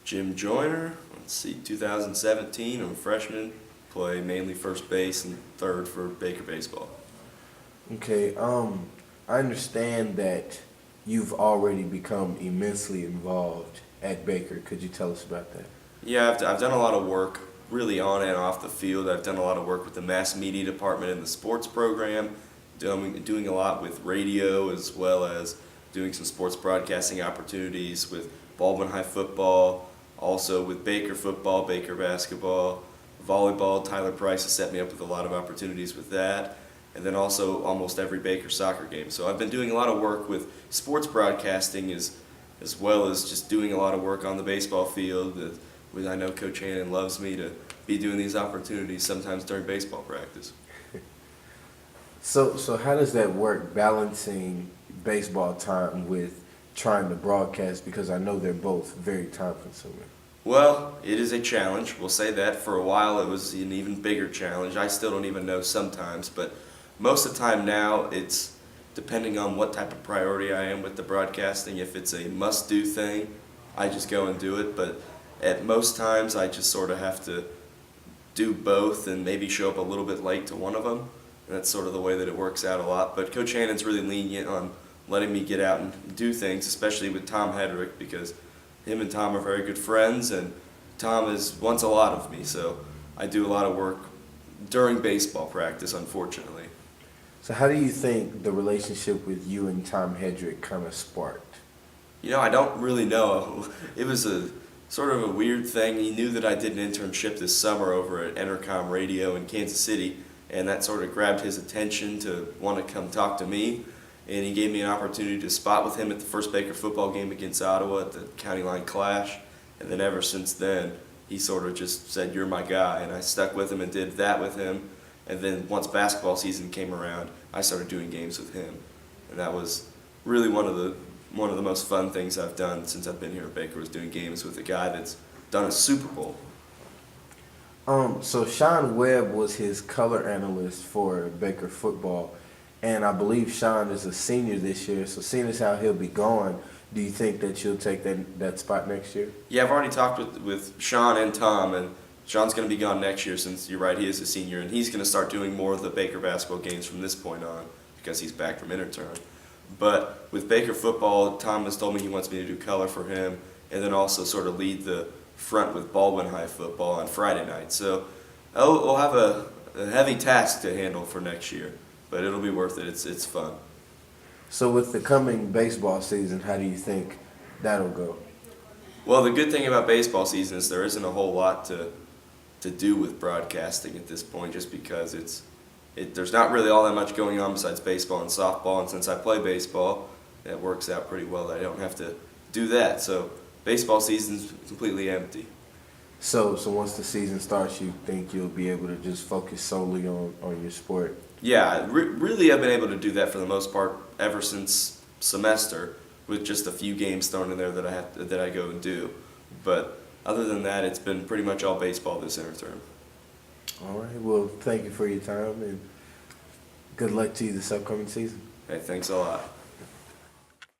Jim Joyner. Let's see, 2017. I'm a freshman. Play mainly first base and third for Baker baseball. Okay, I understand that you've already become immensely involved at Baker. Could you tell us about that? Yeah, I've done a lot of work really on and off the field. I've done a lot of work with the mass media department in the sports program, doing a lot with radio as well as doing some sports broadcasting opportunities with Baldwin High football, also with Baker football, Baker basketball, volleyball. Tyler Price has set me up with a lot of opportunities with that. And then also almost every Baker soccer game. So I've been doing a lot of work with sports broadcasting as well as just doing a lot of work on the baseball field. I know Coach Hannon loves me to be doing these opportunities sometimes during baseball practice. So how does that work, balancing baseball time with trying to broadcast? Because I know they're both very time consuming. Well, it is a challenge. We'll say that. For a while it was an even bigger challenge. I still don't even know sometimes, but most of the time now it's depending on what type of priority I am with the broadcasting. If it's a must-do thing, I just go and do it, but at most times I just sort of have to do both and maybe show up a little bit late to one of them. And that's sort of the way that it works out a lot. But Coach Hannon's really lenient on letting me get out and do things, especially with Tom Hedrick, because him and Tom are very good friends, and Tom wants a lot of me, so I do a lot of work during baseball practice, unfortunately. So how do you think the relationship with you and Tom Hedrick kind of sparked? You know, I don't really know. It was a sort of a weird thing. He knew that I did an internship this summer over at Entercom Radio in Kansas City, and that sort of grabbed his attention to want to come talk to me. And he gave me an opportunity to spot with him at the first Baker football game against Ottawa at the county line clash. And then ever since then, he sort of just said, "You're my guy." And I stuck with him and did that with him. And then once basketball season came around, I started doing games with him. And that was really one of the most fun things I've done since I've been here at Baker, was doing games with a guy that's done a Super Bowl. So Sean Webb was his color analyst for Baker football, and I believe Sean is a senior this year. So seeing as how he'll be gone, do you think that you'll take that spot next year? Yeah, I've already talked with Sean and Tom, and Sean's going to be gone next year since, you're right, he is a senior, and he's going to start doing more of the Baker basketball games from this point on because he's back from intern. But with Baker football, Tom has told me he wants me to do color for him and then also sort of lead the front with Baldwin High football on Friday night. So we'll have a heavy task to handle for next year, but it'll be worth it. It's fun. So with the coming baseball season, how do you think that'll go? Well, the good thing about baseball season is there isn't a whole lot to do with broadcasting at this point, just because there's not really all that much going on besides baseball and softball, and since I play baseball, it works out pretty well that I don't have to do that. So baseball season's completely empty. So once the season starts, you think you'll be able to just focus solely on your sport? Yeah, really I've been able to do that for the most part ever since semester, with just a few games thrown in there that I go and do. But other than that, it's been pretty much all baseball this interterm. All right. Well, thank you for your time, and good luck to you this upcoming season. Hey, thanks a lot.